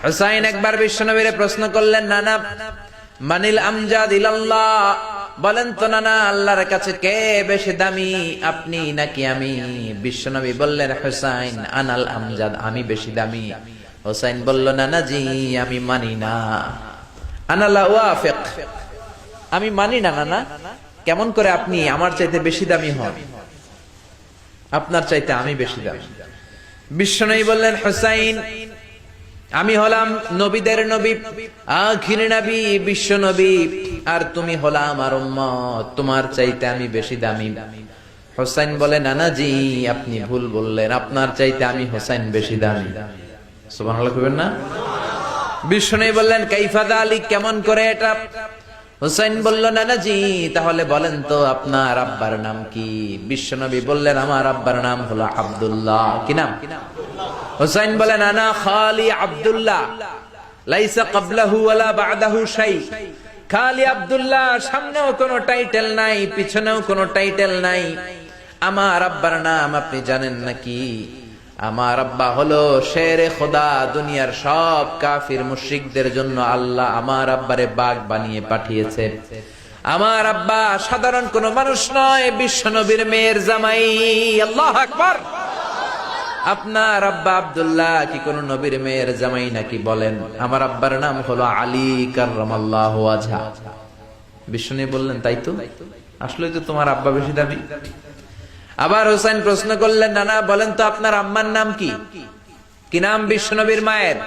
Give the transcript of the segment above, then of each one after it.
হুসাইন একবার বিশ্বনবীরে প্রশ্ন করলেন, নানা মানিল আমজাদ ইলাল্লাহ, বলেন তো নানা আল্লাহর কাছে কে বেশি দামি, আপনি নাকি আমি? বিশ্বনবী বললেন, হুসাইন আনাল আমজাদ, আমি বেশি দামি। হুসাইন বলল, নানা জি আমি মানি না, আনা লা ওয়াফিক, আমি মানি না নানা। কেমন করে আপনি আমার চাইতে বেশি দামি হন? আপনার চাইতে আমি বেশি দামি। বিশ্বনবী বললেন, হুসাইন আমি হলাম নবীদের নবী, আখির নবী, বিশ্ব নবী, আর তুমি হলা আমার উম্মত, তোমার চাইতে আমি বেশি দামি। হুসাইন বলে, নানা জি আপনি ভুল বললেন, আপনার চাইতে আমি হুসাইন বেশি দামি। সুবহানাল্লাহ কইবেন না? বিশ্বনবী বললেন, কাইফা যালিক, কেমন করে এটা? হুসাইন বলল, নানা জি তাহলে বলেন তো আপনার আব্বার নাম কি? বিশ্বনবী বললেন, আমার আব্বার নাম হলো আব্দুল্লাহ। কি নাম? হুসাইন বলেন, আনা খালি আব্দুল্লাহ, লাইসা ক্বাবলাহু ওয়ালা বা'দাহু শাই। খালি আব্দুল্লাহ, সামনেও কোনো টাইটেল নাই, পিছনেও কোনো টাইটেল নাই। আমার আব্বার নাম আপনি জানেন নাকি? আমার আব্বা হলো শেরে খোদা, দুনিয়ার সব কাফির মুশরিকদের জন্য আল্লাহ আমার আব্বারে বাগ বানিয়ে পাঠিয়েছে। আমার আব্বা সাধারণ কোন মানুষ নয়, বিশ্ব নবীর মেয়ের জামাই। আল্লাহু আকবার। আপনার আব্বা আব্দুল্লাহ কি কোন নবীর মেয়ের জামাই নাকি? বলেন, আমার আব্বার নাম হলো আলী কাররামাল্লাহু ওয়াজহা। বিশ্বনবী বললেন, তাই তো, আসলেই তো তোমার আব্বা বেশি দামি। আবার হুসাইন প্রশ্ন করলেন, নানা বলেন তো আপনার আম্মার নাম কি? কি নাম বিশ্বনবীর মায়ের?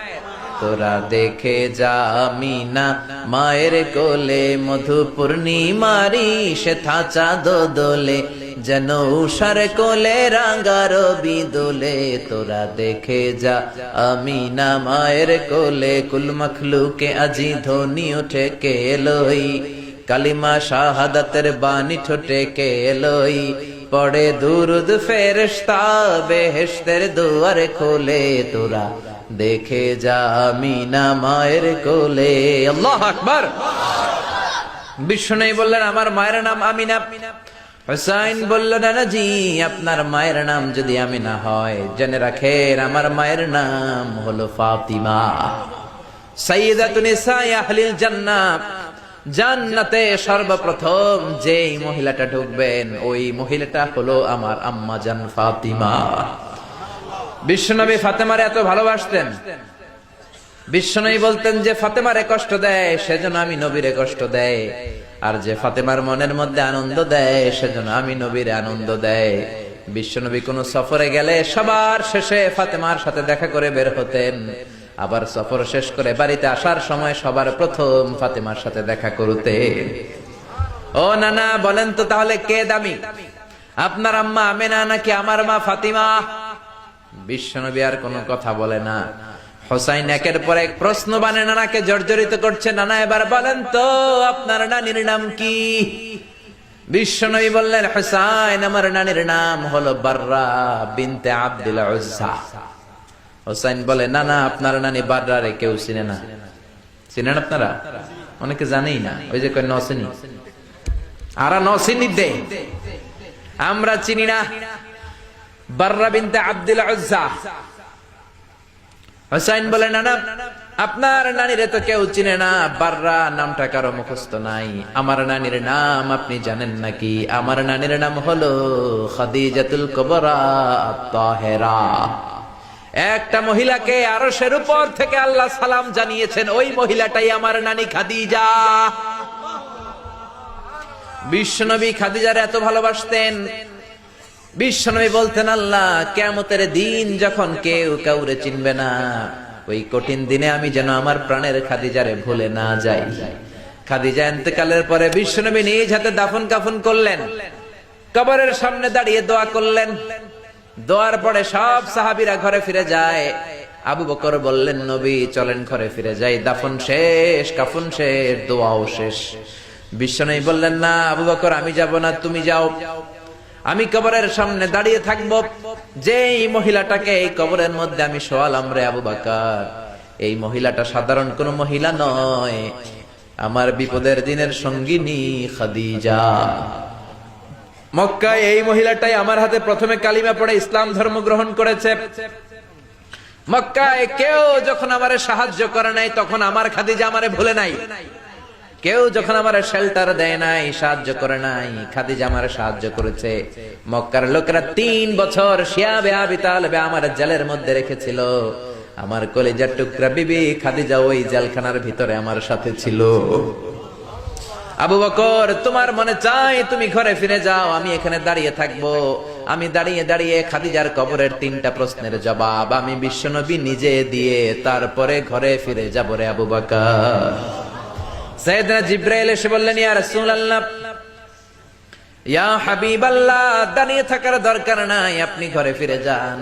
তোরা দেখে যা আমিনা মায়ের কোলে, মধু পূর্ণিমারি সেথা চাঁদ দোলে, যেন উষার কোলে রাঙা রবি দোলে। তোরা দেখে যা আমিনা মায়ের কোলে, কুল মখলুকে আজি ধ্বনি ওঠে কে এলোই, কালিমা শাহাদাতের বাণী ঠোঁটে কে এলোই, পড়ে দুরুদ ফেরেশতা বেহেশতের দুয়ার খোলে। তোরা দেখে যা আমিনা মায়ের কোলে। আল্লাহু আকবার। বিশ্বনবী বললেন, আমার মায়ের নাম আমিনা। হুসাইন বলল, নানা জি আপনার মায়ের নাম যদি আমিনা হয়, জেনে রাখেন আমার মায়ের নাম হলো ফাতিমা, সাইয়্যিদাতু নিসাই আহলিল জান্নাহ। জান্নাতে সর্বপ্রথম যেই মহিলাটা ঢুকবেন, ওই মহিলাটা হলো আমার আম্মা জান ফাতিমা। বিশ্বনবী ফাতেমারে এত ভালোবাসতেন, বিশ্বনবী বলতেন যে ফাতেমারে কষ্ট দেয় সেজন্য আমি নবীরে কষ্ট দেয়, আর যে ফাতেমার মনের মধ্যে আনন্দ দেয় সেজন্য আমি নবীরে আনন্দ দেয়। বিশ্বনবী কোন সফরে গেলে সবার শেষে ফাতেমার সাথে দেখা করে বের হতেন, আবার সফর শেষ করে বাড়িতে আসার সময় সবার প্রথম ফাতেমার সাথে দেখা করতেন। ও নানা বলেন তো তাহলে কে দামি, আপনার আম্মা আমেনা নাকি আমার মা ফাতিমা? বিশ্বনবী আর কোনো কথা বলে না। হুসাইন একের পর এক প্রশ্ন বানে নানাকে জর্জরিত করছে, নানা এবার বলেন তো আপনার নানির নাম কি? বিশ্বনবী বললেন, হুসাইন আমার নানির নাম হলো বাররা বিনতে আব্দুল উজ্জা। হুসাইন বলে, নানা আপনার নানি বাররারে কেউ চিনে না। চিনেন আপনারা? অনেকে জানেই না, ওই যে কয় নসিনি, আরা নসিনি দে, আমরা চিনি না বাররা বিনতে আব্দুল উজ্জা। হুসাইন বলে, নানা আপনার নানিরে তো কেউ চিনে না, বাররা নামটা কারো মুখস্থ নাই। আমার নানির নাম আপনি জানেন নাকি? আমার নানির নাম হলো খাদিজাতুল কুবরা আত-তাহেরা। একটা মহিলাকে আরশের উপর থেকে আল্লাহ সালাম জানিয়েছেন, ওই মহিলাটাই আমার নানি খাদিজা। বিশ্বনবী খাদিজার এত ভালোবাসতেন, বিশ্বনবী বলতেন, আল্লাহ কিয়ামতের দিন যখন কেউ কাউরে চিনবে না, ওই কঠিন দিনে আমি যেন আমার প্রাণের খাদিজারে ভুলে না যাই। খাদিজা ইন্তেকালের পরে বিশ্বনবী নিজ হাতে দাফন কাফন করলেন, কবরের সামনে দাঁড়িয়ে দোয়া করলেন। দোয়ার পরে সব সাহাবীরা ঘরে ফিরে যায়। আবু বকর বললেন, নবী চলেন ঘরে ফিরে যাই, দাফন শেষ, কাফন শেষ, দোয়াও শেষ। বিশ্বনবী বললেন, না আবু বকর আমি যাব না, তুমি যাও, আমি কবরের সামনে দাঁড়িয়ে থাকবো। যেই মহিলাটাকে এই কবরের মধ্যে আমি শোয়ালাম রে আবু বকর, এই মহিলাটা সাধারণ কোন মহিলা নয়, আমার বিপদের দিনের সঙ্গিনী খাদিজা। মক্কায় এই মহিলাটাই আমার হাতে প্রথমে কালিমা পড়ে ইসলাম ধর্ম গ্রহণ করেছে। মক্কায় কেউ যখন আমারে সাহায্য করে নাই তখন আমার খাদিজা আমারে ভুলে নাই। কেউ যখন আমারে শেল্টার দেয় নাই, সাহায্য করে নাই, খাদিজা আমারে সাহায্য করেছে। মক্কার লোকেরা 3 বছর শিয়াবে আবি তালেবে আমার জেলের মধ্যে রেখেছিল। আমার কলিজার টুকরা বিবি খাদিজা ওই জেলখানার ভিতরে আমার সাথে ছিল। আবু বকর, তোমার মনে চাই তুমি ঘরে ফিরে যাও, আমি এখানে দাঁড়িয়ে থাকবো। আমি দাঁড়িয়ে দাঁড়িয়ে খাদিজার কবরের 3টা প্রশ্নের জবাব আমি বিশ্বনবী নিজে দিয়ে তারপরে ঘরে ফিরে যাব রে আবু বকর। সাইয়েদনা জিবরাইল এসে বললেন, ইয়া রাসূলুল্লাহ, ইয়া হাবিবাল্লাহ, দাঁড়িয়ে থাকার দরকার নাই, আপনি ঘরে ফিরে যান।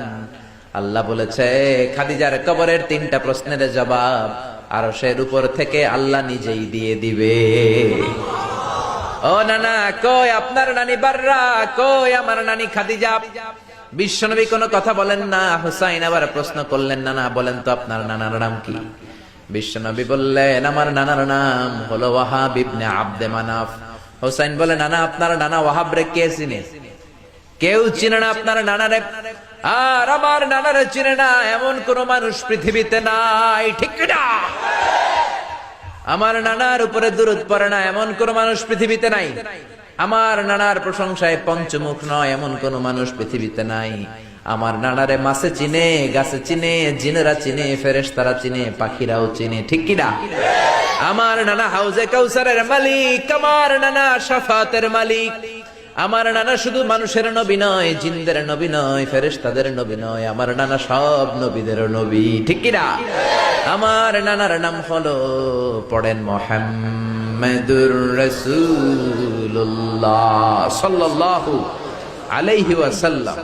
আল্লাহ বলেছে খাদিজার কবরের 3টা প্রশ্নের জবাব আরশের উপর থেকে আল্লাহ নিজেই দিয়ে দিবে। ও নানা, কই আপনার নানি বাররা, কই আমার নানি খাদিজা? বিশ্বনবী কোনো কথা বলেন না। হুসাইন আবার প্রশ্ন করলেন, নানা বলেন তো আপনার নানার নাম কি? বিশ্বনবী বললেন, আমার নানার নাম হলো ওয়াহাব ইবনে আব্দে মানাফ। হুসাইন বলে, নানা আপনার নানা ওয়াহাব রে কে চিনে? কেউ চিনে না আপনার নানারে। আর আমার নানারে চিনে না এমন কোন মানুষ পৃথিবীতে নাই, ঠিক না? আমার নানার উপরে দুরূদ পড়ে না এমন কোন মানুষ পৃথিবীতে নাই। আমার নানার প্রশংসায় পঞ্চমুখ নয় এমন কোন মানুষ পৃথিবীতে নাই। আমার নানারে মাছে চিনে, গাছে চিনে, জিনেরা চিনে, ফেরেশতারা চিনে, পাখিরাও চিনে, ঠিক কিনা? আমার নানা হাউজে কাউসারের মালিক, আমার নানা শাফাতের মালিক। আমার নানা শুধু মানুষের নবী নয়, জিনদের নবী নয়, ফেরেশতাদের নবী নয়, আমার নানা সব নবীদের নবী, ঠিক কিনা? আমার নানার নাম হলো, পড়েন, মুহাম্মাদুর রাসূলুল্লাহ সাল্লাল্লাহু আলাইহি ওয়াসাল্লাম।